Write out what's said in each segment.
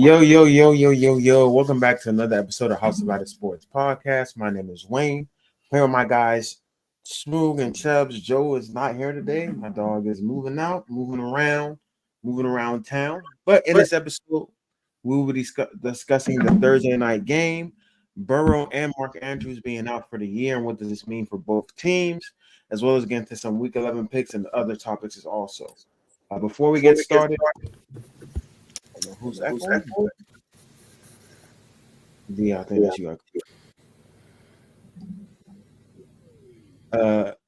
Yo, yo, yo, yo, yo, yo. Welcome back to another episode of House of Sports podcast. My name is Wayne. Here with my guys, Smoog and Chubbs. Joe is not here today. My dog is moving out, moving around town. But in this episode, we will be discussing the Thursday night game, Burrell and Mark Andrews being out for the year, and what does this mean for both teams, as well as getting to some Week 11 picks and other topics as also. Before we get started, I don't know who's echoing. Yeah, I think that's you.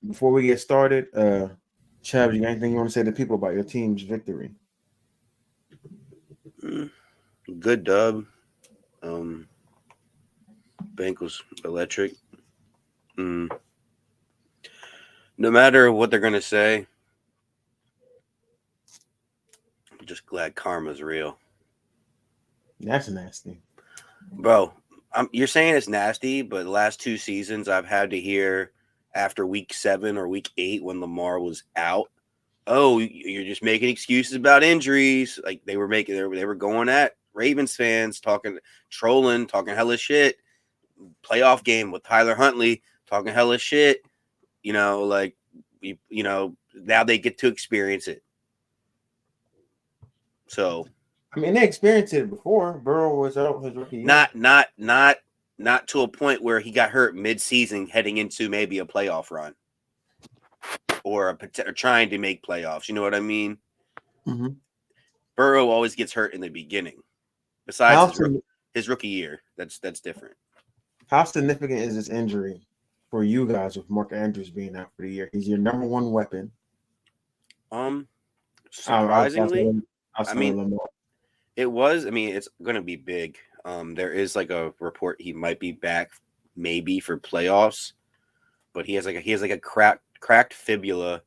Before we get started, Chav, you got anything you want to say to people about your team's victory? Good dub. Bank was electric. No matter what they're gonna say, I'm just glad karma's real. That's nasty, bro. You're saying it's nasty, but the last 2 seasons I've had to hear after week 7 or week 8 when Lamar was out, oh, you're just making excuses about injuries. Like they were going at Ravens fans, trolling, talking hella shit. Playoff game with Tyler Huntley, talking hella shit. Now they get to experience it. So, I mean, they experienced it before. Burrell was out his rookie year. Not to a point where he got hurt mid-season, heading into maybe a playoff run or trying to make playoffs. You know what I mean? Mm-hmm. Burrow always gets hurt in the beginning. Besides his rookie year, that's different. How significant is this injury for you guys with Mark Andrews being out for the year? He's your number one weapon. Surprisingly, it was. I mean, it's going to be big. There is like a report he might be back maybe for playoffs, but he has a cracked fibula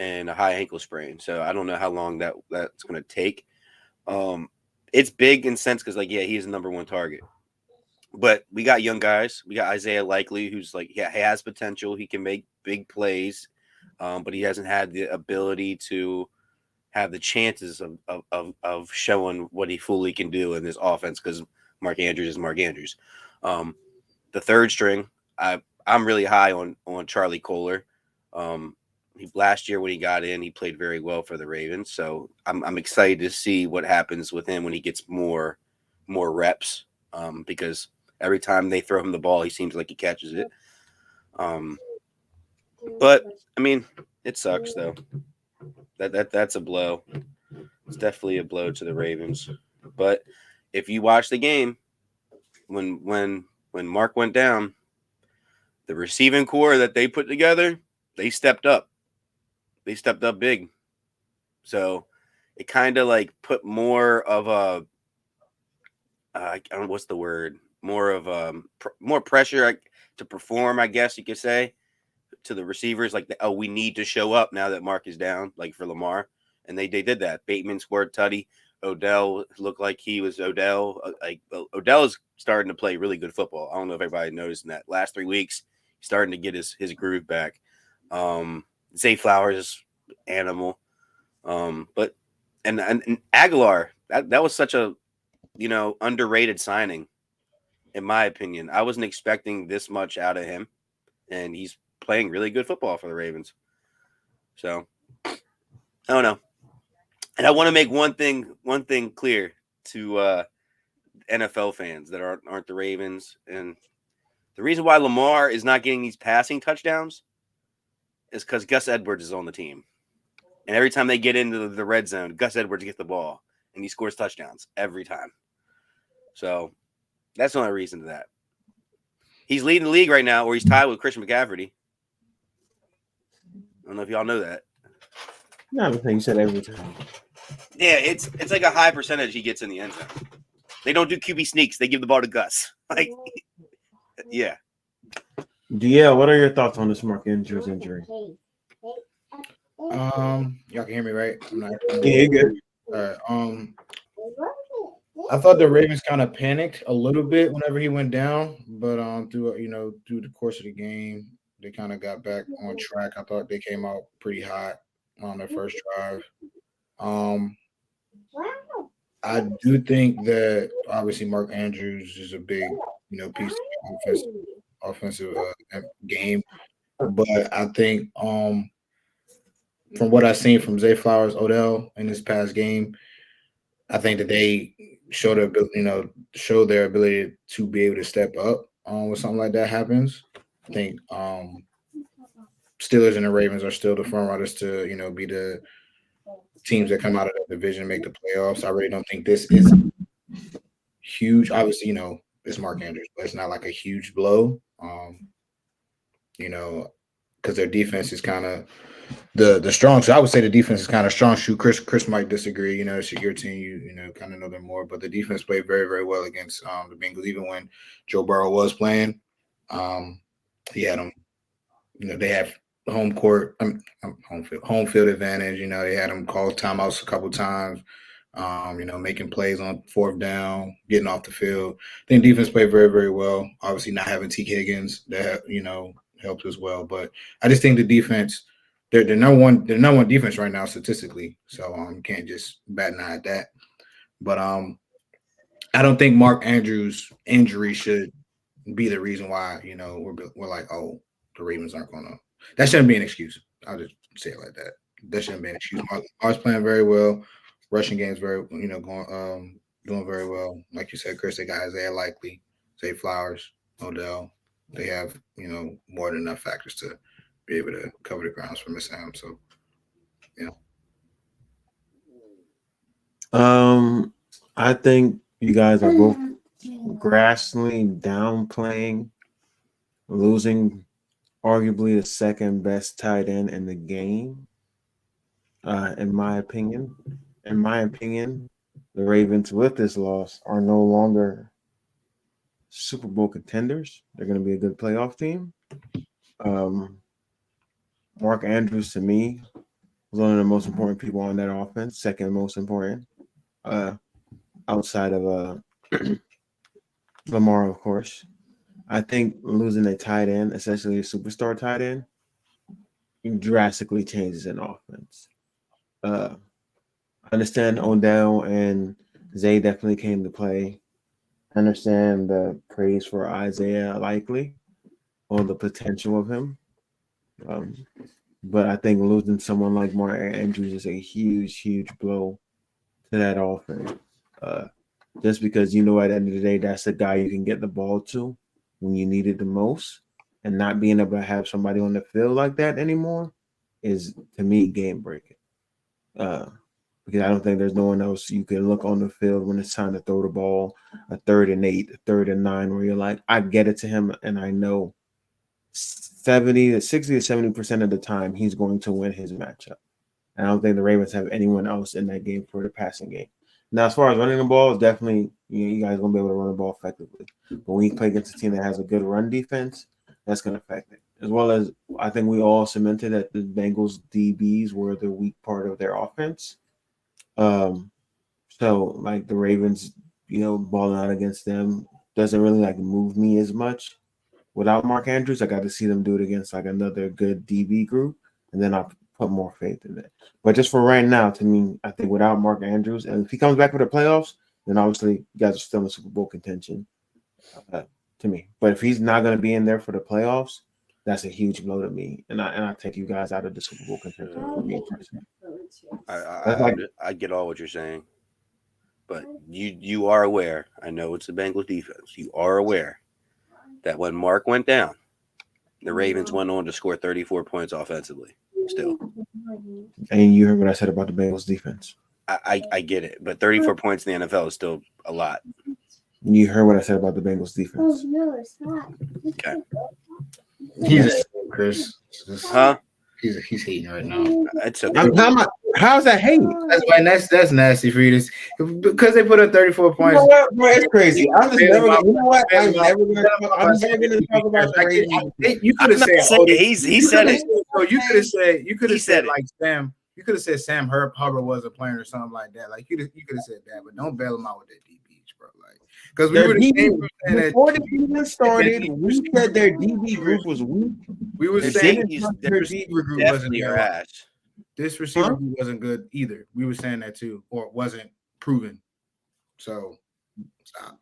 and a high ankle sprain. So I don't know how long that's going to take. It's big in sense because he's the number one target. But we got young guys. We got Isaiah Likely, who's he has potential. He can make big plays, but he hasn't had the ability to have the chances of showing what he fully can do in this offense because Mark Andrews is Mark Andrews. The third string, I'm really high on Charlie Kolar. Last year when he got in, he played very well for the Ravens. So I'm excited to see what happens with him when he gets more reps because every time they throw him the ball, he seems like he catches it. But I mean, it sucks though. That's a blow. It's definitely a blow to the Ravens. But if you watch the game, when Mark went down, the receiving core that they put together, they stepped up. They stepped up big. So it kind of put more of a I don't know what's the word, more of more pressure to perform, I guess you could say, to the receivers. We need to show up now that Mark is down, for Lamar, and they did that. Bateman scored tutty. Odell looked like he was Odell. Odell is starting to play really good football. I don't know if everybody noticed in that last 3 weeks, he's starting to get his groove back. Zay Flowers, animal. But Aguilar, that was such a underrated signing, in my opinion. I wasn't expecting this much out of him, and he's playing really good football for the Ravens. So I don't know. And I want to make one thing clear to NFL fans that aren't the Ravens. And the reason why Lamar is not getting these passing touchdowns is because Gus Edwards is on the team. And every time they get into the red zone, Gus Edwards gets the ball, and he scores touchdowns every time. So that's the only reason to that. He's leading the league right now, or he's tied with Christian McCaffrey. I don't know if y'all know that. No, I think you said every time. Yeah, it's like a high percentage he gets in the end zone. They don't do QB sneaks. They give the ball to Gus. Yeah. DL, what are your thoughts on this Mark Andrews injury? Y'all can hear me, right? Yeah, good. I thought the Ravens kind of panicked a little bit whenever he went down, but through the course of the game, they kind of got back on track. I thought they came out pretty hot on their first drive. I do think that obviously Mark Andrews is a big, piece of the offensive game. But I think from what I've seen from Zay Flowers, Odell in this past game, I think that they show their show their ability to be able to step up when something like that happens. I think Steelers and the Ravens are still the front runners to be the teams that come out of the division and make the playoffs. I really don't think this is huge. Obviously, it's Mark Andrews, but it's not like a huge blow. Because their defense is kind of the strong. So I would say the defense is kind of strong. Shoot, Chris might disagree. It's your team. You kind of know them more, but the defense played very, very well against the Bengals. Even when Joe Burrow was playing, he had them. They have home field advantage. They had them call timeouts a couple times. Making plays on fourth down, getting off the field. I think defense played very, very well. Obviously, not having T. Higgins that helped as well. But I just think the defense, they're number one defense right now statistically. So you can't just bat an eye at that. But I don't think Mark Andrews' injury should be the reason why we're like, oh, the Ravens aren't gonna. That shouldn't be an excuse. I'll just say it like that. That shouldn't be an excuse. Mark's playing very well. Rushing game's very going doing very well. Like you said, Chris, they got Isaiah Likely, Zay Flowers, Odell. They have more than enough factors to be able to cover the grounds for Miss Sam. So I think you guys are both grossly downplaying losing arguably the second best tight end in the game. In my opinion, the Ravens with this loss are no longer Super Bowl contenders. They're going to be a good playoff team. Mark Andrews, to me, was one of the most important people on that offense, second most important, outside of Lamar, of course. I think losing a tight end, especially a superstar tight end, drastically changes an offense. I understand Odell and Zay definitely came to play. I understand the praise for Isaiah Likely or the potential of him. But I think losing someone like Mark Andrews is a huge, huge blow to that offense. Just because at the end of the day, that's the guy you can get the ball to when you need it the most, and not being able to have somebody on the field like that anymore is, to me, game breaking. Because I don't think there's no one else you can look on the field when it's time to throw the ball, a 3rd and 8, a 3rd and 9, where you're like, I get it to him, and I know 60 to 70% of the time he's going to win his matchup. I don't think the Ravens have anyone else in that game for the passing game. Now, as far as running the ball, it's definitely you guys are going to be able to run the ball effectively. But when you play against a team that has a good run defense, that's going to affect it. As well as I think we all cemented that the Bengals DBs were the weak part of their offense. So like the Ravens, balling out against them doesn't really move me as much. Without Mark Andrews, I got to see them do it against another good DB group, and then I'll put more faith in it. But just for right now, to me, I think without Mark Andrews, and if he comes back for the playoffs, then obviously you guys are still in Super Bowl contention to me. But if he's not going to be in there for the playoffs, that's a huge blow to me, and I take you guys out of the Super Bowl contention for me personally. I get all what you're saying, but you are aware. I know it's the Bengals defense. You are aware that when Mark went down, the Ravens went on to score 34 points offensively. Still, and you heard what I said about the Bengals defense. I get it, but 34 points in the NFL is still a lot. You heard what I said about the Bengals defense. Oh, no, it's not. Okay. He's Chris. Huh? He's hating right now. It's okay. How's that hate? That's why that's nasty for you because they put up 34 points. You know what, bro? It's crazy. I'm just never gonna. You know what? I'm never gonna talk about the Ravens. You could have said he said it. So you could have said like Sam. You could have said Sam Hubbard wasn't playing or something like that. Like you could have said that, but don't bail him out with that DBs, bro. Like because we were before the season started, we said their DB group was weak. We were saying their receiver group wasn't good. This receiver group wasn't good either. We were saying that too, or it wasn't proven. So stop.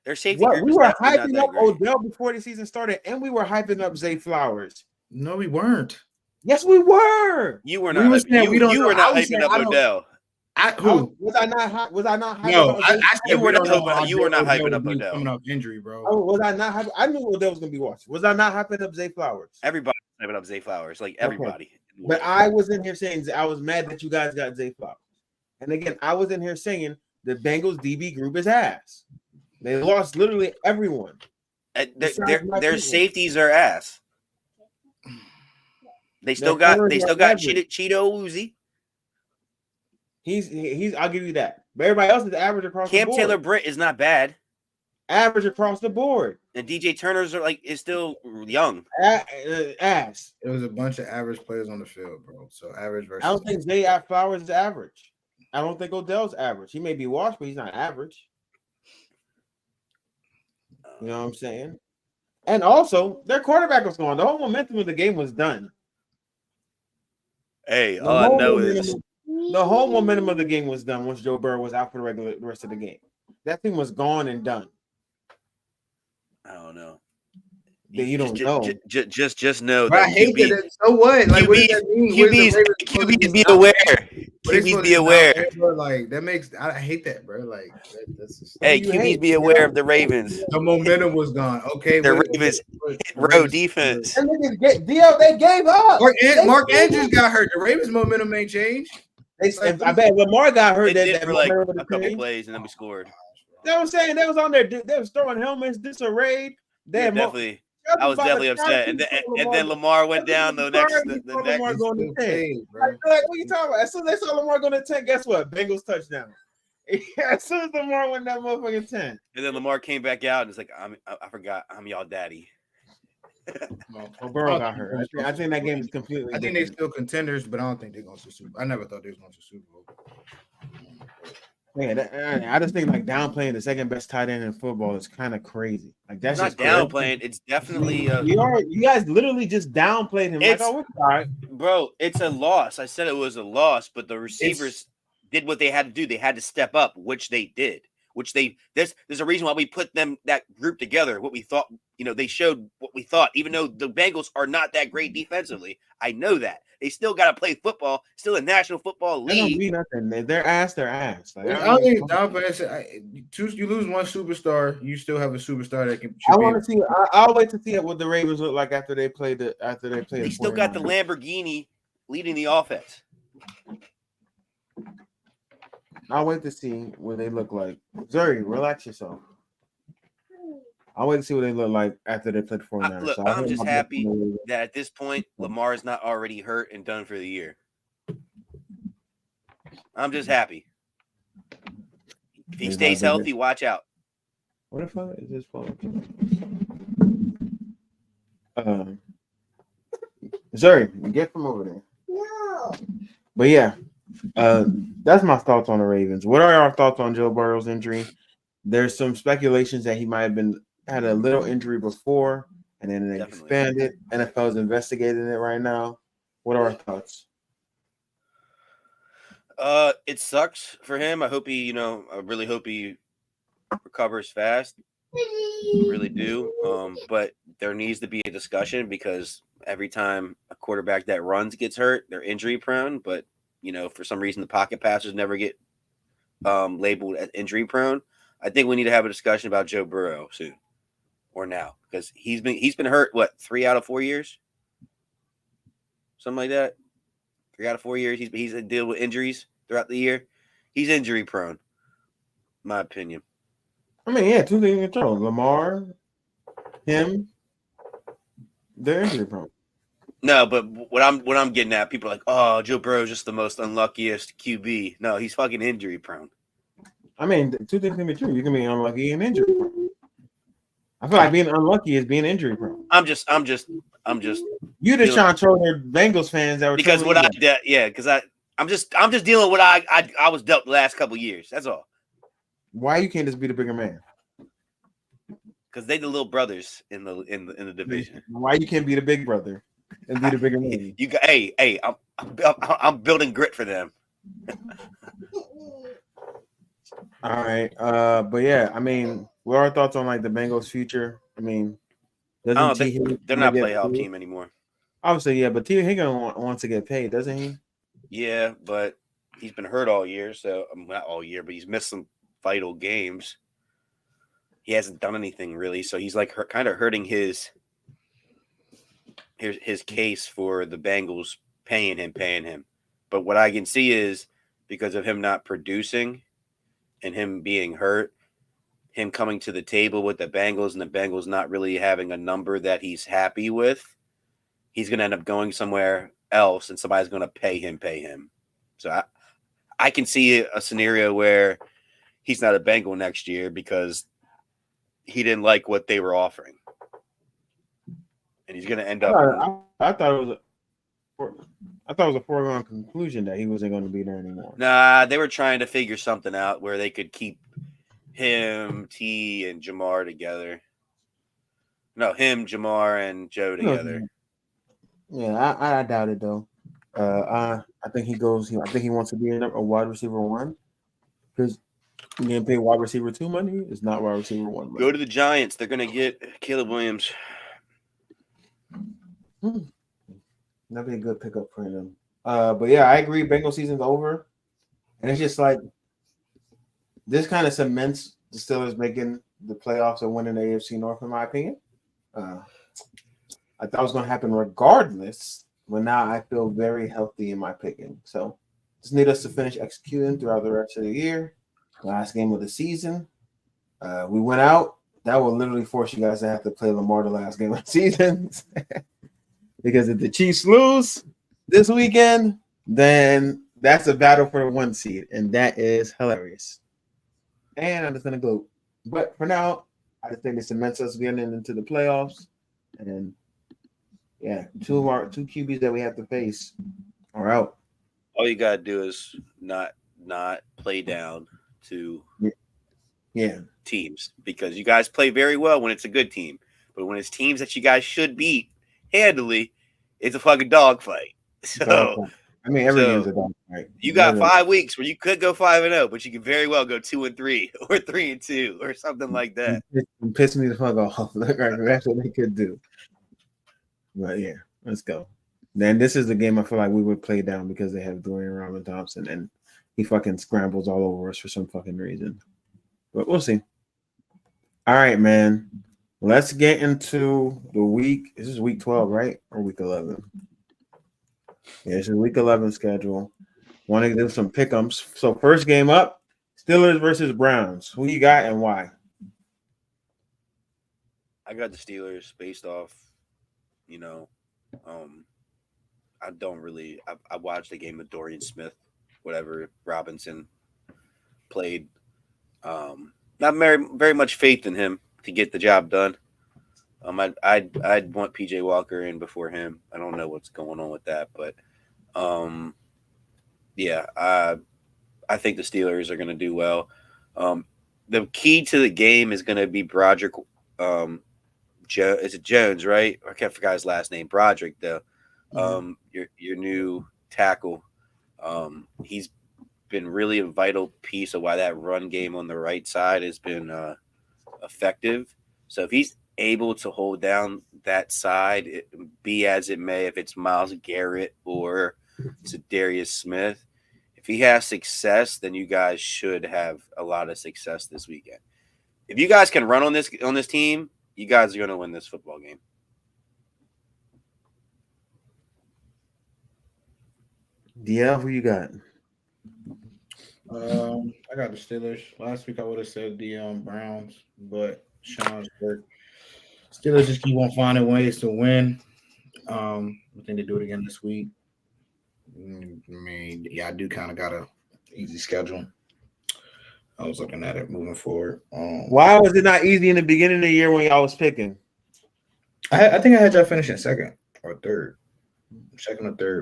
Their safety What group we is were definitely not hyping that up great. Odell before the season started, and we were hyping up Zay Flowers. No, we weren't. Yes, we were. You were We not. were saying we don't You know. were I not was hyping saying up I don't. Odell. Who? Was I not? Was I not hyping No, up? I Zay? said You we were not don't know hyping. how You were not Odell hyping would up be Odell. coming off injury, bro. Oh, was I not hyping? I knew Odell was gonna be watching. Was I not hyping up Zay Flowers? Everybody was hyping up Zay Flowers, like everybody. But I was in here saying I was mad that you guys got Zay Flowers. And again, I was in here saying the Bengals DB group is ass. They lost literally everyone. Their safeties are ass. They still got Cheeto Uzi. He's I'll give you that. But everybody else is average across the Cam board. Taylor Britt is not bad. Average across the board. And DJ Turner's is still young. Ass. It was a bunch of average players on the field, bro. So average versus. I don't think Zay Flowers is average. I don't think Odell's average. He may be washed, but he's not average. You know what I'm saying? And also, their quarterback was gone. The whole momentum of the game was done. Hey, all I know is the whole momentum of the game was done once Joe Burrow was out for the rest of the game. That thing was gone and done. I don't know. You don't know. Just know but that I hate that. So what? Like, what does that mean? QBs be aware. QBs be aware. Like that makes I hate that, bro. Like that's just, hey, QBs be aware of the Ravens. The momentum was gone. Okay, the Ravens road defense. And they gave up. Mark Andrews got hurt. The Ravens momentum ain't changed. I bet Lamar got hurt. They did for like a couple plays and then we scored. You know what I'm saying? They was on there. They was throwing helmets disarrayed. Definitely. I was definitely upset, and then Lamar went down the next. Lamar going to 10. Like, what you talking about? As soon as they saw Lamar going to 10, guess what? Bengals touchdown. As soon as Lamar went that motherfucking 10, and then Lamar came back out and it's like, I forgot, I'm y'all daddy. Burrow got hurt. I think that game is completely. I think they're still contenders, but I don't think they're going to Super Bowl. I never thought they was going to Super Bowl. Man, I just think like downplaying the second best tight end in football is kind of crazy. Like that's not downplaying. It's definitely. You guys literally just downplayed him. Like, oh, all right, bro. It's a loss. I said it was a loss, but the receivers did what they had to do. They had to step up, which they did. There's a reason why we put that group together. What we thought, they showed what we thought. Even though the Bengals are not that great defensively, I know that. They still got to play football. Still a National Football League. They don't mean nothing. They're ass. Like, you lose one superstar, you still have a superstar that can. I want to see. I'll wait to see what the Ravens look like after they play the. They still got the Lamborghini leading the offense. I'll wait to see what they look like. Zuri, relax yourself. I'll wait to see what they look like after they play the 49ers. Look, I'm just happy that at this point, Lamar is not already hurt and done for the year. I'm just happy. If he stays healthy, watch out. What if is this phone? Zuri, get from over there. No. But yeah, that's my thoughts on the Ravens. What are our thoughts on Joe Burrow's injury? There's some speculations that he might have had a little injury before and then it expanded. NFL's investigating it right now. What are our thoughts? It sucks for him. I hope he, I really hope he recovers fast. I really do. But there needs to be a discussion because every time a quarterback that runs gets hurt, they're injury prone. But, for some reason, the pocket passers never get labeled as injury prone. I think we need to have a discussion about Joe Burrow soon or now because he's been hurt, 3 out of 4 years? Something like that. 3 out of 4 years. He's dealt with injuries throughout the year. He's injury prone, my opinion. I mean, yeah, two things in control. Lamar, him, they're injury prone. No, but what I'm getting at, people are like, oh, Joe Burrow's just the most unluckiest QB. No, he's fucking injury prone. I mean, two things can be true. You can be unlucky and injury prone. I feel like being unlucky is being injury prone. I'm just. You just trying to troll their Bengals fans that were because what I did, yeah, because I'm just dealing with what I was dealt the last couple of years. That's all. Why you can't just be the bigger man? Because they the little brothers in the division. Why you can't be the big brother and be the bigger man? You got I'm building grit for them. All right. But yeah, I mean, what are our thoughts on like the Bengals' future? I mean, doesn't T. Higgins They're wanna not get playoff paid? team anymore. Obviously, yeah, but T. Higgins wants to get paid, doesn't he? Yeah, but he's been hurt all year, so not all year, but he's missed some vital games. He hasn't done anything really, so he's like kind of hurting his case for the Bengals paying him. But what I can see is because of him not producing and him being hurt, him coming to the table with the Bengals and the Bengals not really having a number that he's happy with, he's going to end up going somewhere else and somebody's going to pay him. So I can see a scenario where he's not a Bengal next year because he didn't like what they were offering. And he's going to end up I thought it was a foregone conclusion that he wasn't going to be there anymore. Nah, they were trying to figure something out where they could keep him, T, and Jamar together. No, him, Jamar, and Joe together. Yeah, I doubt it though. I think he goes. I think he wants to be a wide receiver one because getting paid wide receiver 2 money is not wide receiver 1 money. Go to the Giants. They're gonna get Caleb Williams. That'd be a good pickup for him. But yeah, I agree. Bengal season's over, and it's just like this kind of cements the Steelers making the playoffs and winning the AFC North, in my opinion. I thought it was going to happen regardless, but now I feel very healthy in my picking. So just need us to finish executing throughout the rest of the year. Last game of the season, we went out. That will literally force you guys to have to play Lamar the last game of the season. Because if the Chiefs lose this weekend, then that's a battle for the 1 seed, and that is hilarious. And I'm just going to go. But for now, I just think it cements us getting into the playoffs. And yeah, two QBs that we have to face are out. All you gotta do is not play down to teams because you guys play very well when it's a good team, but when it's teams that you guys should beat handily, it's a fucking dogfight. So I mean, every game's a dogfight. You got 5 weeks where you could go 5-0, but you can very well go 2-3 or 3-2 or something like that. Piss me the fuck off. That's what they could do. But yeah, let's go. Then this is the game I feel like we would play down because they have Dwayne Robin Thompson and he fucking scrambles all over us for some fucking reason. But we'll see. All right, man. Let's get into the week. This is week 12, right? Or week 11? Yeah, it's a week 11 schedule. Want to do some pick'ems. So first game up, Steelers versus Browns. Who you got and why? I got the Steelers based off, I don't really. I watched the game with Dorian Smith, whatever Robinson played. Not very much faith in him to get the job done. I'd want PJ Walker in before him. I don't know what's going on with that, but yeah, I think the Steelers are going to do well. The key to the game is going to be Broderick. Is it Jones, right? I can't forget his last name. Broderick, though. Your new tackle. He's been really a vital piece of why that run game on the right side has been effective. So if he's able to hold down that side, be as it may, if it's Myles Garrett or Darius Smith, if he has success, then you guys should have a lot of success this weekend. If you guys can run on this team, you guys are going to win this football game. Yeah, who you got? I got the Steelers. Last week I would have said the Browns, but Sean's hurt. Steelers just keep on finding ways to win. I think they do it again this week. I mean, yeah, I do kind of got a easy schedule. I was looking at it moving forward. Why was it not easy in the beginning of the year when y'all was picking? I think I had y'all finishing second or third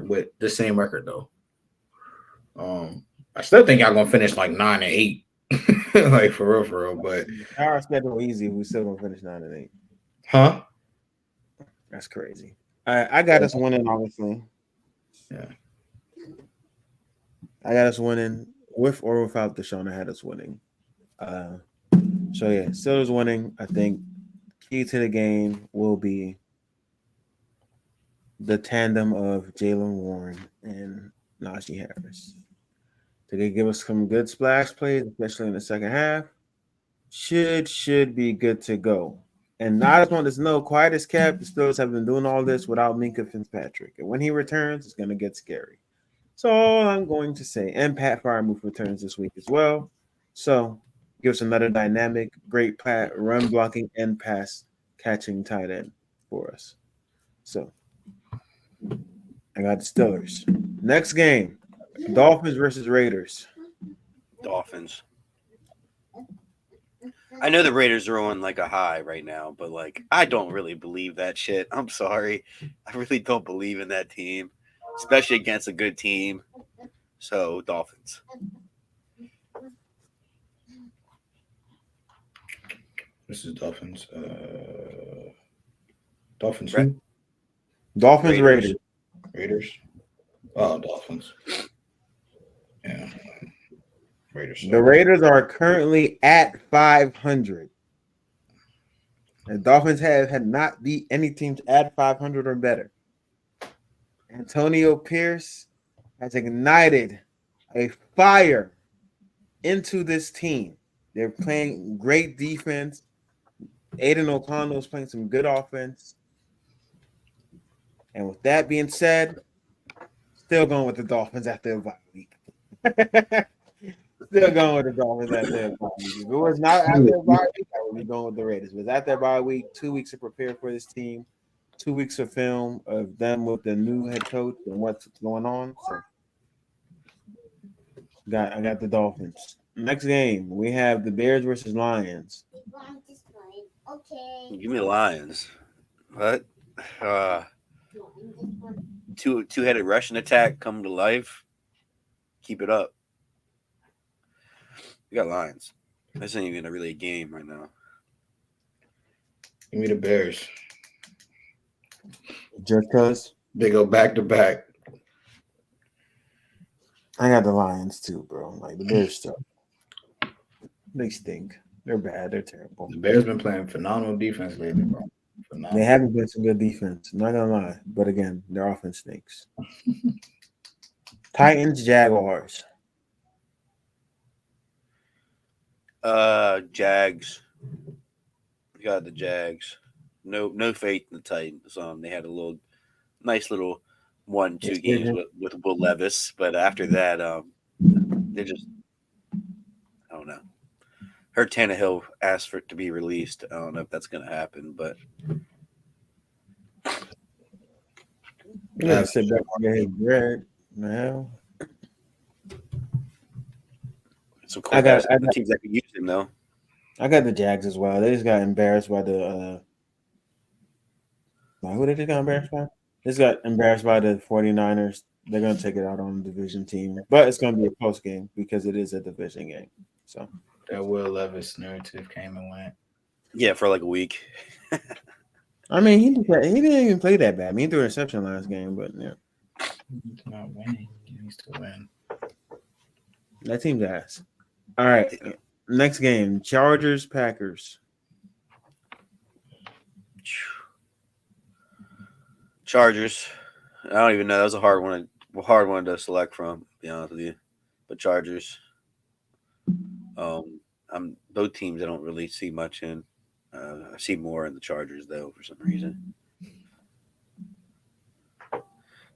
with the same record though. I still think y'all gonna finish like 9-8, like for real. But our schedule easy, we still gonna finish 9-8. Huh? That's crazy. I got us winning, obviously. Yeah. I got us winning with or without Deshaun, I had us winning. So yeah, Steelers winning. I think key to the game will be the tandem of Jalen Warren and Najee Harris. They give us some good splash plays, especially in the second half. Should be good to go. And I just want to know, quiet as kept, the Steelers have been doing all this without Minkah Fitzpatrick. And when he returns, it's going to get scary. So all I'm going to say, and Pat Freiermuth returns this week as well. So give us another dynamic, great run blocking and pass catching tight end for us. So I got the Steelers. Next game, Dolphins versus Raiders. Dolphins. I know the Raiders are on like a high right now, but like I don't really believe that shit. I'm sorry. I really don't believe in that team, especially against a good team. So Dolphins. This is Dolphins. Dolphins. Right. Who? Dolphins Raiders. Raiders. Oh, Dolphins. Yeah. Raiders. The Raiders are currently at 500. The Dolphins had not beat any teams at 500 or better. Antonio Pierce has ignited a fire into this team. They're playing great defense. Aiden O'Connell is playing some good offense. And with that being said, still going with the Dolphins after a bye week. Still going with the Dolphins at their bye week. If it was not at their bye week, I would be going with the Raiders. It was at their bye week, 2 weeks to prepare for this team, 2 weeks of film of them with the new head coach and what's going on. So I got the Dolphins. Next game, we have the Bears versus Lions. Give me the Lions. What? Two-headed Russian attack come to life. Keep it up. We got Lions. This ain't even really a game right now. Give me the Bears. Just because They go back to back. I got the Lions too, bro. Like the Bears stuff. They stink. They're bad. They're terrible. The Bears been playing phenomenal defense lately, bro. Phenomenal. They haven't been some good defense. I'm not gonna lie, but again, their offense stinks. Titans, Jaguars. Jags. We got the Jags. No faith in the Titans. They had a nice little 1-2 games with Will Levis, but after that, they just I don't know. Heard Tannehill asked for it to be released. I don't know if that's going to happen, but You gotta sit back and get his bread. No. some I got teams that could use him though. I got the Jags as well. They just got embarrassed by the who they just got embarrassed by? They just got embarrassed by the 49ers. They're gonna take it out on the division team. But it's gonna be a close game because it is a division game. So That Will Levis narrative came and went. Yeah, for like a week. I mean he didn't even play that bad. I mean he threw an interception last game, but yeah. He's not winning. He needs to win. That team's ass. All right. Next game. Chargers, Packers. Chargers. I don't even know. That was a hard one to select from, to be honest with you. But Chargers. Both teams I don't really see much in. I see more in the Chargers though for some reason.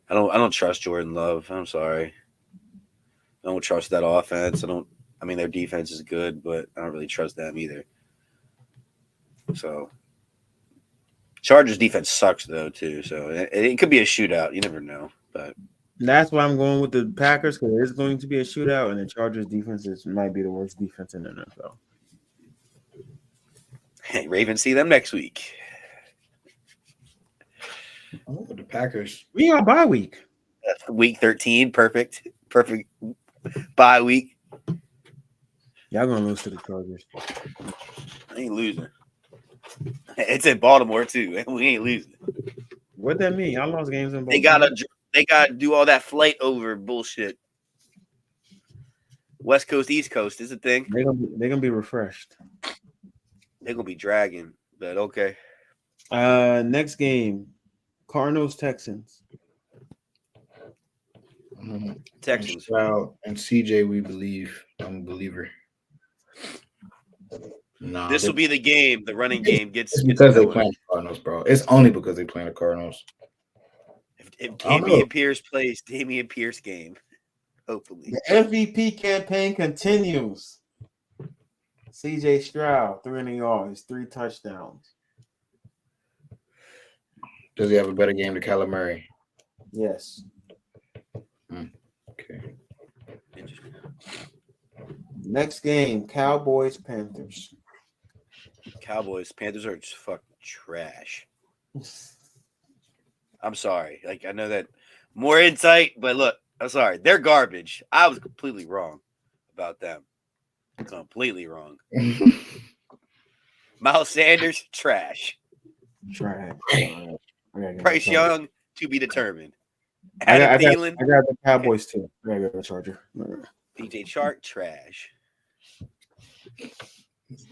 I don't trust Jordan Love. I'm sorry. I don't trust that offense. I mean their defense is good, but I don't really trust them either. So Chargers defense sucks though too. So it could be a shootout. You never know. But That's why I'm going with the Packers because it's going to be a shootout, and the Chargers defense might be the worst defense in the NFL. hey, Ravens see them next week. Oh, the Packers. We got bye week. Week 13, perfect bye week. Y'all gonna lose to the Chargers. I ain't losing. It's in Baltimore too. We ain't losing. What that mean? Y'all lost games in Baltimore. They gotta do all that flight over bullshit. West Coast, East Coast is a thing. They're gonna be refreshed. They're gonna be dragging, but okay. Next game, Cardinals Texans. Texans. Stroud and CJ, we believe. I'm a believer. Nah, This will be the game. The running game gets. It's because they going. playing the Cardinals, bro. It's only because they playing the Cardinals. If I don't know. Damian Pierce plays Damian Pierce game, hopefully. The MVP campaign continues. CJ Stroud, 300 yards, 3 touchdowns. Does he have a better game than Kyler Murray? Yes. Okay. Next game, Cowboys Panthers. Cowboys, Panthers are just fucking trash. I'm sorry. Like, I know that more insight, but look, I'm sorry. They're garbage. I was completely wrong about them. Completely wrong. Miles Sanders, trash. Trash. Bryce Young, to be determined. I Adam got Thielen, the Cowboys too. I got the Charger. PJ Chark, trash.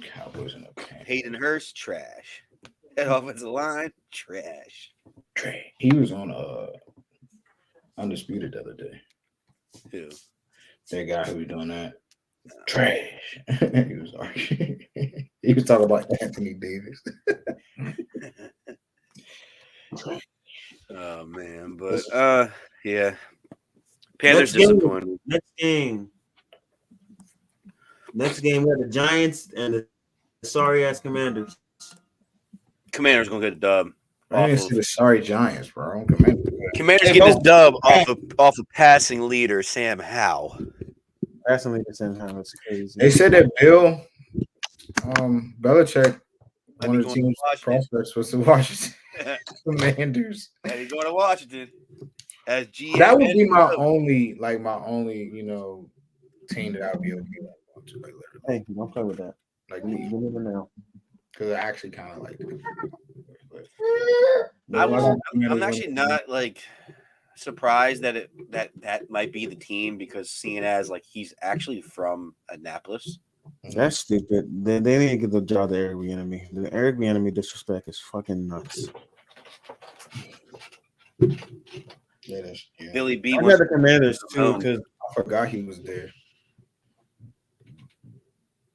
Cowboys in the Panthers. Hayden Hurst, trash. Head offensive line, trash. Trey. He was on Undisputed the other day. Who? That guy who was doing that. Trash. He was arguing. He was talking about Anthony Davis. Oh man, but yeah. Panthers disappointed. Next game, we have the Giants and the sorry ass Commanders. Commanders gonna get a dub. I didn't see the sorry Giants, bro. Commanders get this dub off of passing leader Sam Howell. Passing leader Sam Howell is crazy. They said that Bill Belichick, one of the going to team's Washington. prospects, was the Washington Commanders. And he's going to Washington as GM. That would be my only, team that I'd be okay with. Like, literally. Thank you. Don't play with that. Like, You never know. because I actually kind of like it. I'm actually not like surprised that that might be the team, because seeing as like he's actually from Annapolis. That's stupid. They need to give the job to Eric Bieniemy. The Eric Bieniemy disrespect is fucking nuts. Billy B. I was got the Commanders too because I forgot he was there.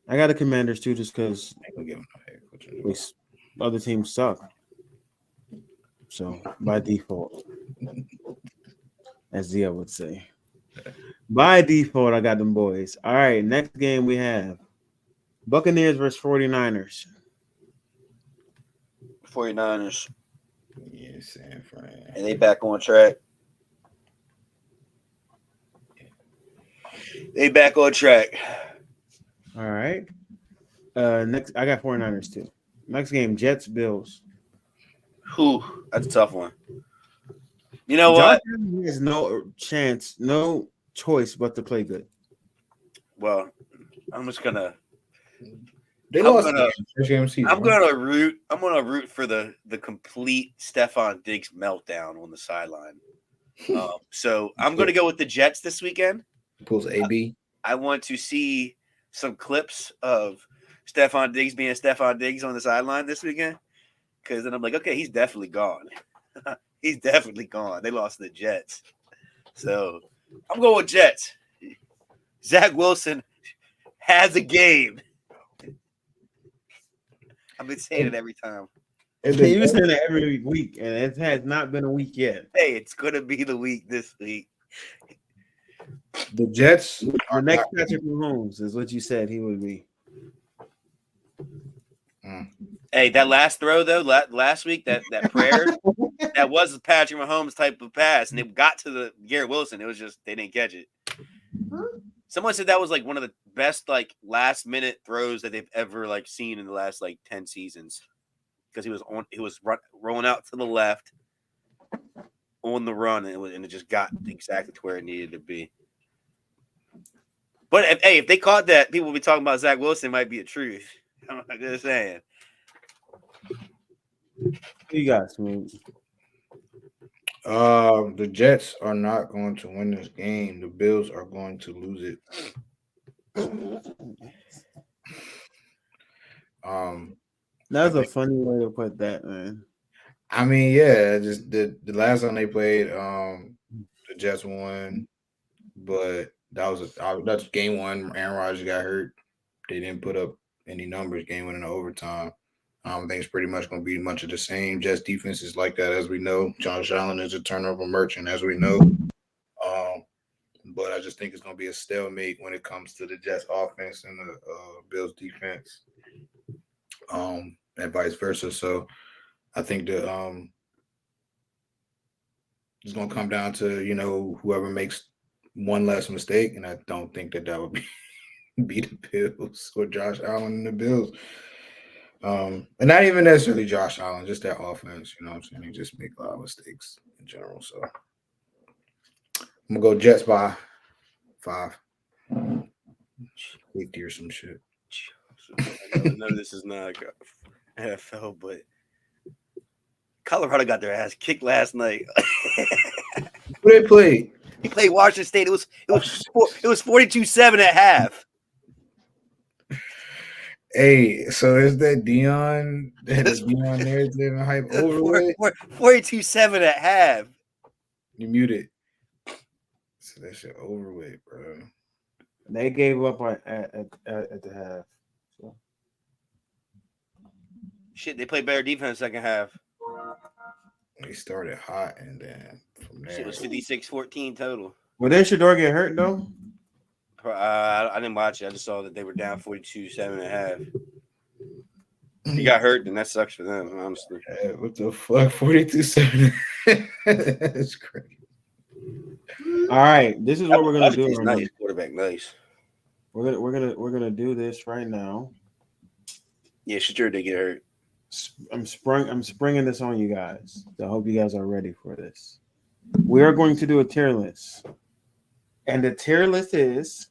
I got the Commanders too just because I ain't gonna give him no head coach. other teams suck. So by default, as Zia would say, by default, I got them boys. All right, next game we have Buccaneers versus 49ers. 49ers. Yeah, San Fran. And they back on track. They back on track. All right. Next, I got 49ers too. Next game, Jets Bills. Whew, that's a tough one. You know what? Josh has no chance, no choice but to play good. Well, I'm just gonna. They I'm lost gonna- the first game of the season. I'm gonna root for the complete Stephon Diggs meltdown on the sideline. So I'm gonna go with the Jets this weekend. Pulls AB. I want to see some clips of Stephon Diggs being Stephon Diggs on the sideline this weekend, because then I'm like, okay, he's definitely gone. He's definitely gone. They lost to the Jets, so I'm going with Jets. Zach Wilson has a game. I've been saying it every time. You saying that every week, and it has not been a week yet. Hey, it's gonna be the week this week. The Jets The are next not- Patrick Mahomes is what you said he would be. Hey, that last throw though, last week, that prayer, that was a Patrick Mahomes type of pass, and it got to the Garrett Wilson. It was just they didn't catch it. Someone said that was like one of the best like last minute throws that they've ever like seen in the last like 10 seasons, because he was rolling out to the left on the run, and it just got exactly to where it needed to be. But if they caught that, people would be talking about Zach Wilson. It might be a truth. I'm just saying. You got Smooth. The Jets are not going to win this game. The Bills are going to lose it. That's a funny way to put that, man. I mean, yeah, just the last time they played, the Jets won, but that's game one. Aaron Rodgers got hurt. They didn't put up any numbers. Game one in overtime. I think it's pretty much going to be much of the same. Jets defense is like that, as we know. Josh Allen is a turnover merchant, as we know. But I just think it's going to be a stalemate when it comes to the Jets offense and the Bills defense, and vice versa. So I think that it's going to come down to, whoever makes one less mistake. And I don't think that would be the Bills or Josh Allen and the Bills. And not even necessarily Josh Allen, just that offense. You know what I'm saying? They just make a lot of mistakes in general. So I'm going to go Jets by 5. 50 or some shit. I know this is not NFL, but Colorado got their ass kicked last night. Who they played? He played Washington State. It was 42-7 at half. Hey, so is that Dion narrative and hype over with? 42-7 at half. You muted. So that shit over with, bro. They gave up at the half. So. Shit, they played better defense second half. They started hot, and then from there Shit was 56-14 total. Well, did Shador get hurt though? I didn't watch it. I just saw that they were down 42-7 at half. If he got hurt, then that sucks for them, honestly. Yeah, what the fuck? 42-7. That's crazy. All right, this is what we're gonna do. He's Right nice, quarterback, nice. We're gonna do this right now. Yeah, Shador did get hurt. I'm springing this on you guys. So I hope you guys are ready for this. We are going to do a tier list, and the tier list is.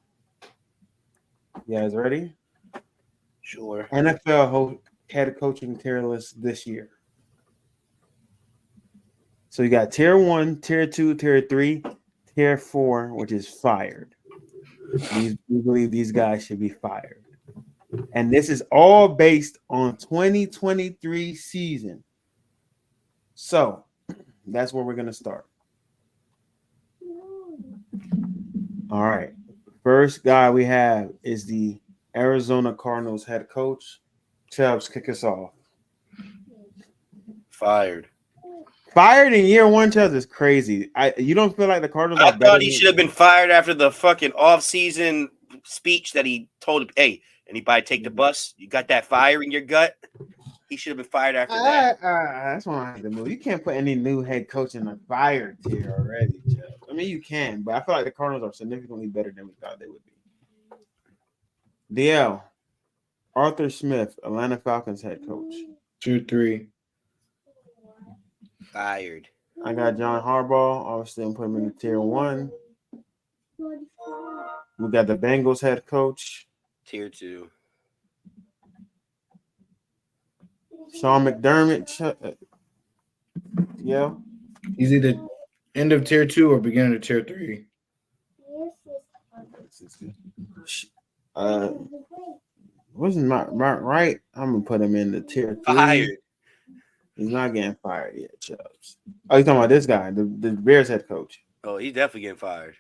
You guys ready? Sure. NFL head coaching tier list this year. So you got tier 1, tier 2, tier 3, tier 4, which is fired. We believe these guys should be fired. And this is all based on 2023 season. So that's where we're going to start. All right. First guy we have is the Arizona Cardinals head coach. Chubbs, kick us off. Fired. Fired in year 1, Chubbs, is crazy. You don't feel like the Cardinals I are better? thought he should have been fired after the fucking off-season speech that he told, hey, anybody take the bus? You got that fire in your gut? He should have been fired after that. That's why I have to move. You can't put any new head coach in the fired tier already, Chubbs. I mean, you can, but I feel like the Cardinals are significantly better than we thought they would be. DL, Arthur Smith, Atlanta Falcons head coach. 2-3. Fired. I got John Harbaugh. Obviously, I'm putting him in tier 1. We got the Bengals head coach. Tier 2. Sean McDermott. Yeah. He's either end of tier 2 or beginning of tier 3. Wasn't my right? I'm gonna put him in the tier 3. Fired. He's not getting fired yet, Chubbs. Oh, you're talking about this guy, the Bears head coach. Oh, he's definitely getting fired.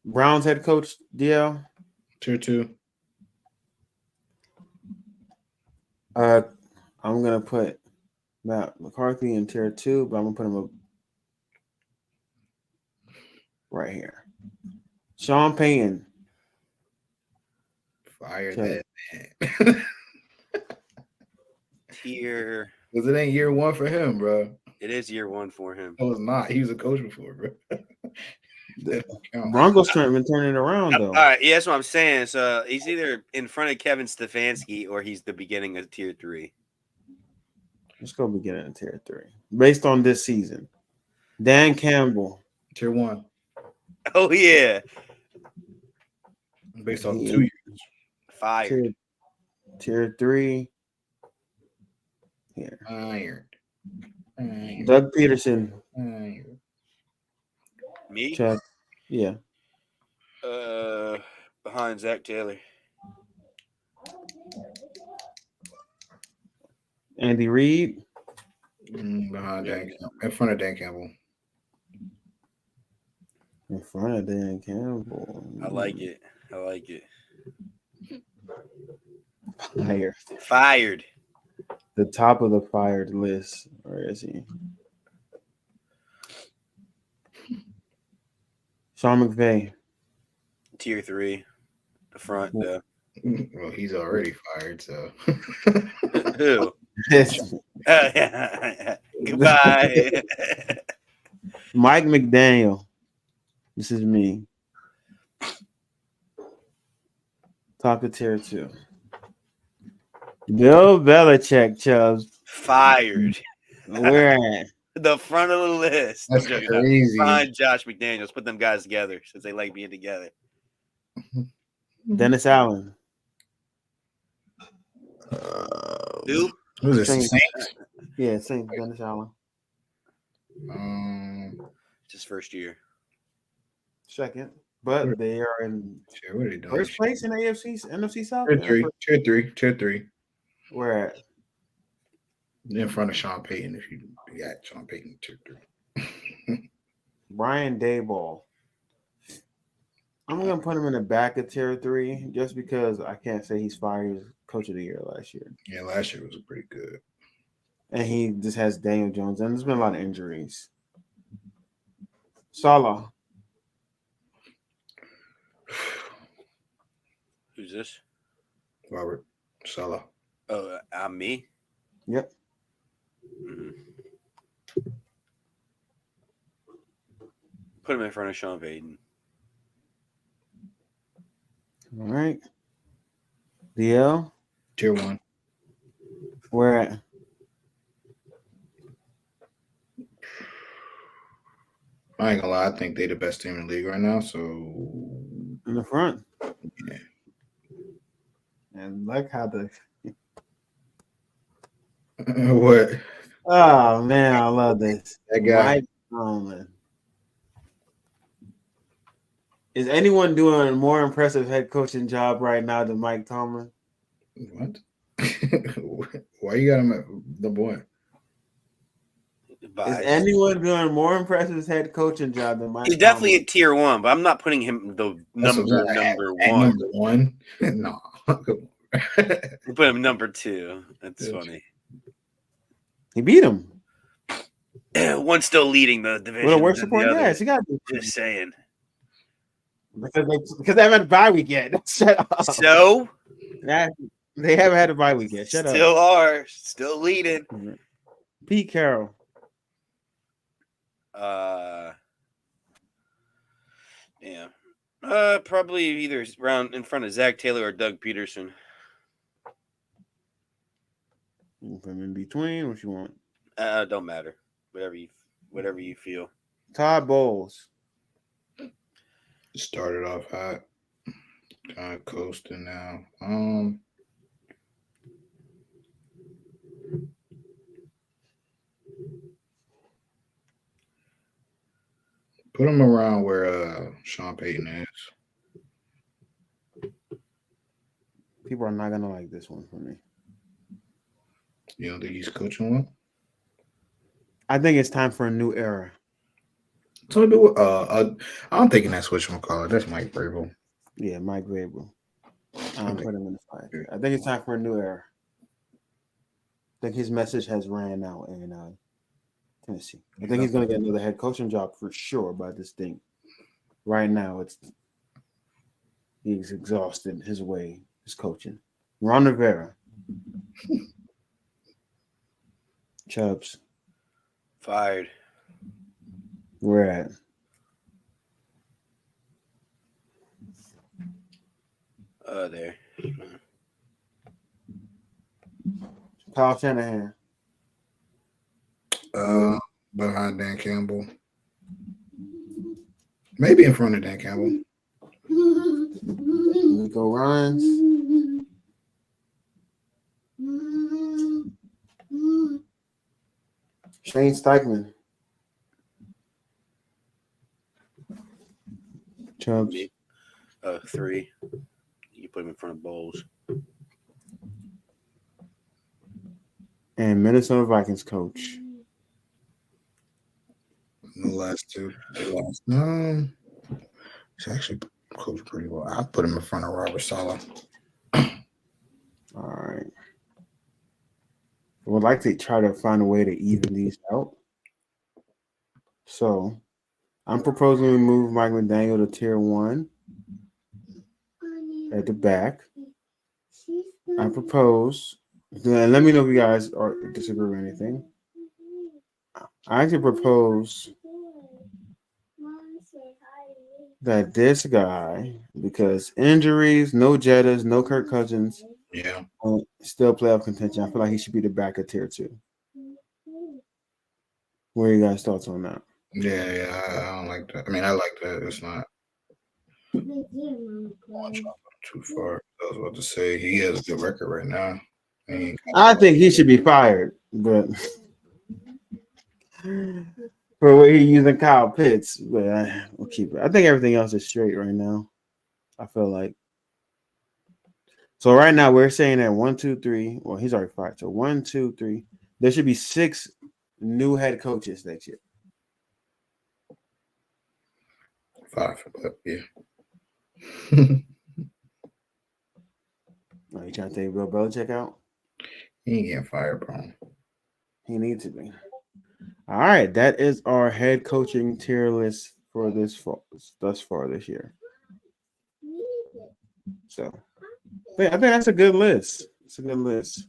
Browns head coach, DL. Tier 2. I'm gonna put Matt McCarthy in tier 2, but I'm gonna put him up right here. Sean Payton. Fired Okay. that man. Tier. Because it ain't year 1 for him, bro. It is year 1 for him. No, it's not. He was a coach before, bro. The Broncos been turning it around though. All right, yeah, that's what I'm saying. So he's either in front of Kevin Stefanski or he's the beginning of tier 3. Let's go beginning of tier 3 based on this season. Dan Campbell, Tier 1. Oh yeah, Based on 2 years. fired. Tier 3. Here, Iron. Doug Peterson. Me? Chuck. Yeah. behind Zach Taylor. Andy Reid. Behind Dan Campbell. In front of Dan Campbell. In front of Dan Campbell. I like it. Fired. Fired. The top of the fired list. Where is he? Sean McVay. Tier 3. The front, though. Well, he's already fired, so. Who? Goodbye. Mike McDaniel. This is me. Top of tier 2. Bill Belichick, Chubbs. Fired. Where at? The front of the list. That's crazy. Behind Josh McDaniels. Put them guys together since they like being together. Dennis Allen. Who? Who's this? Saints. Saints? Yeah, Saints. Dennis Allen. It's his first year. Second. But they are in Shit, what are they doing? first place in NFC South. Tier 3. Where at? In front of Sean Payton, if you got Sean Payton, tier 3. Brian Daboll. I'm gonna put him in the back of tier 3 just because I can't say he's fired. He was coach of the year last year. Yeah, last year was pretty good. And he just has Daniel Jones, and there's been a lot of injuries. Salah. Who's this? Robert Saleh. Oh, me? Yep. Mm-hmm. Put him in front of Sean Payton. All right. DL. Tier 1. Where at? I ain't gonna lie, I think they're the best team in the league right now. So In the front. yeah. And like how the What? oh man, I love this. That guy. Mike Tomlin. Is anyone doing a more impressive head coaching job right now than Mike Tomlin? What? Why you got him at the boy? Is anyone doing a more impressive head coaching job than Mike He's definitely at tier 1, but I'm not putting him the number one. Number 1? No. We put him number 2. That's funny. He beat him. One's still leading the division. What a work support. Yes, you got to Just saying. Because they haven't had a bye week yet. Shut up. So they haven't had a bye week yet. Shut still up. are. Still leading. Pete Carroll. Yeah. Probably either around in front of Zach Taylor or Doug Peterson. From in between, what you want? Don't matter. Whatever you feel. Todd Bowles. Started off hot. Kind of coasting now. Put him around where Sean Payton is. People are not gonna like this one for me. You don't think he's coaching well? I think it's time for a new era. So I'm thinking that's what you call it. That's Mike Vrabel. Yeah, Mike Vrabel. I'm putting him in the fight. I think it's time for a new era. I think his message has ran out in Tennessee. I think he's going to get another head coaching job for sure. But I just think right now he's exhausted his coaching. Ron Rivera. Chubbs. Fired. Where at? There. Kyle Shanahan. Behind Dan Campbell. Maybe in front of Dan Campbell. Nico Ryans. Shane Steichen. Chubbs. 3. You put him in front of Bowles. And Minnesota Vikings coach. The last two. No, he's actually coached pretty well. I put him in front of Robert Saleh. All right. Would like to try to find a way to even these out. So I'm proposing we move Mike McDaniel to tier 1 at the back. I propose, and let me know if you guys disagree with anything. I actually propose that this guy, because injuries, no Jettas, no Kirk Cousins, Yeah. still playoff contention. I feel like he should be the back of tier 2. What are you guys' thoughts on that? Yeah, I don't like that. I mean, I like that. It's not too far. I was about to say he has a good record right now. I think he should be fired, but for what he's using Kyle Pitts, but we'll keep it. I think everything else is straight right now. I feel like. So right now we're saying that 1, 2, 3. Well, he's already fired. So 1, 2, 3. There should be 6 new head coaches next year. 5, but yeah. Are you trying to take Bill Belichick out? He ain't getting fired, bro. He needs to be. All right, that is our head coaching tier list for thus far this year. So, I think that's a good list. It's a good list.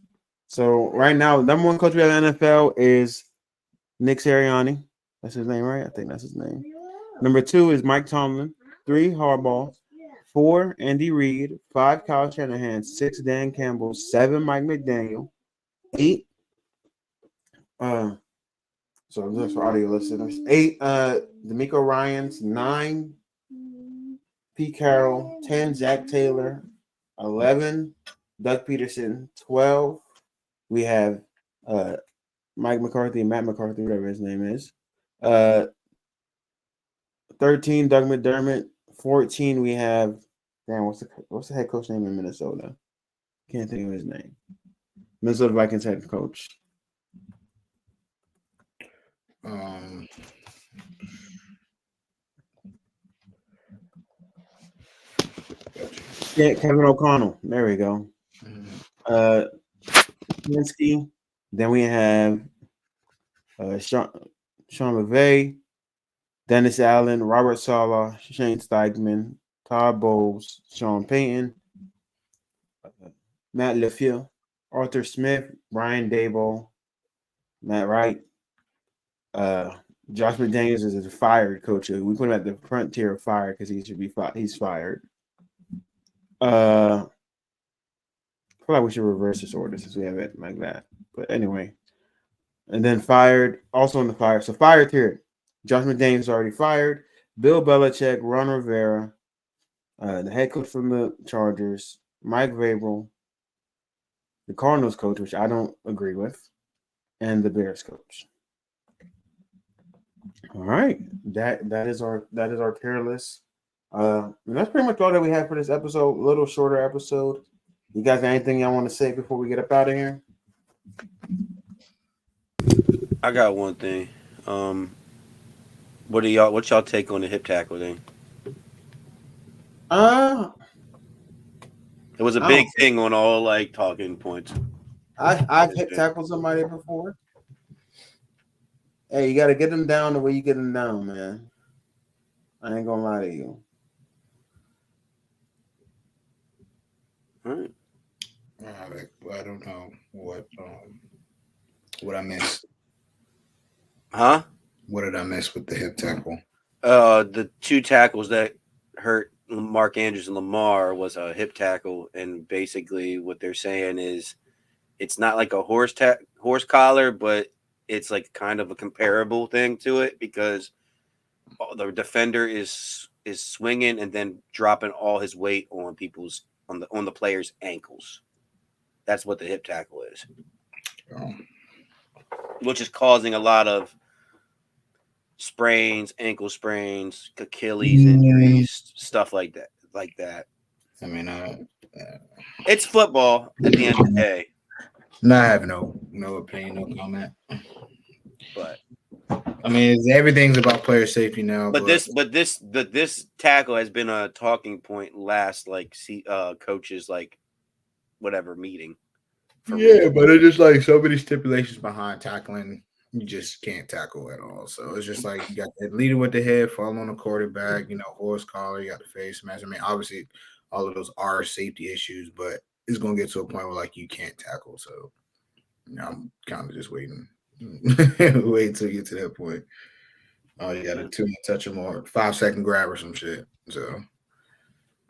So right now, number 1 coach we have in the NFL is Nick Sirianni. That's his name, right? I think that's his name. Number 2 is Mike Tomlin. 3, Harbaugh. 4, Andy Reid. 5, Kyle Shanahan. 6, Dan Campbell. 7, Mike McDaniel. 8. So just for audio listeners. 8, D'Amico Ryans. 9, Pete Carroll. 10, Zach Taylor. 11, Doug Peterson. 12, we have Mike McCarthy, Matt McCarthy, whatever his name is. 13, Doug McDermott. 14, we have what's the head coach name in Minnesota? Can't think of his name. Minnesota Vikings head coach. Yeah, Kevin O'Connell. There we go. Kaminsky. Then we have Sean McVay, Dennis Allen, Robert Saleh, Shane Steichen, Todd Bowles, Sean Payton, Matt LaFleur, Arthur Smith, Brian Daboll, Matt Wright. Josh McDaniels is a fired coach. We put him at the front tier of fired because he should be he's fired. I feel like we should reverse this order since we have it like that. But anyway. And then fired, also in the fire. So fired here. Josh McDaniels is already fired. Bill Belichick, Ron Rivera, the head coach from the Chargers, Mike Vrabel, the Cardinals coach, which I don't agree with, and the Bears coach. All right, that is our tier list. And that's pretty much all that we have for this episode. A little shorter episode. You guys got anything y'all want to say before we get up out of here? I got one thing. What's y'all take on the hip tackle thing? It was a big thing on all like talking points. I've hip tackled somebody before. Hey, you got to get them down the way you get them down, man. I ain't gonna lie to you. All right. I don't know what I missed. Huh? What did I miss with the hip tackle? The 2 tackles that hurt Mark Andrews and Lamar was a hip tackle, and basically what they're saying is it's not like a horse collar, but it's like kind of a comparable thing to it because the defender is swinging and then dropping all his weight on the player's ankles. That's what the hip tackle is, which is causing a lot of sprains, ankle sprains, Achilles injuries, stuff like that. like that. I mean, It's football at the end of the day. no, I have no opinion, no comment. But I mean, everything's about player safety now. But this tackle has been a talking point last coaches like whatever meeting. Yeah, but it's just like so many stipulations behind tackling. You just can't tackle at all. So it's just like you got that leader with the head, fall on the quarterback, horse collar, you got the face mask. I mean, obviously all of those are safety issues, but it's gonna get to a point where like you can't tackle. So I'm kind of just waiting. Wait till you get to that point. Oh, you got a 2 touch him or 5-second grab or some shit. So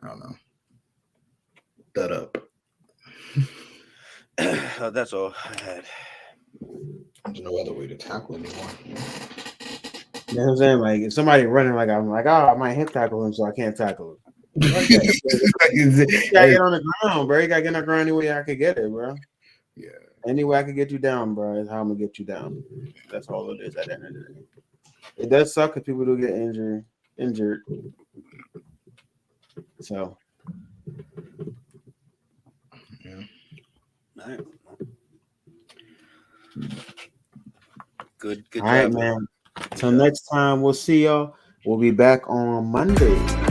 I don't know. That up. That's all I had. There's no other way to tackle anymore. You know what I'm saying? Like if somebody running, like I'm like, I might hip tackle him, so I can't tackle him. You gotta get on the ground, bro. You gotta get on the ground any way I could get it, bro. Yeah. Any way I could get you down, bro, is how I'm gonna get you down. That's all it is at the end of the day. It does suck if people do get injured. So yeah. All right. Good all right, job, man. Till next time, we'll see y'all. We'll be back on Monday.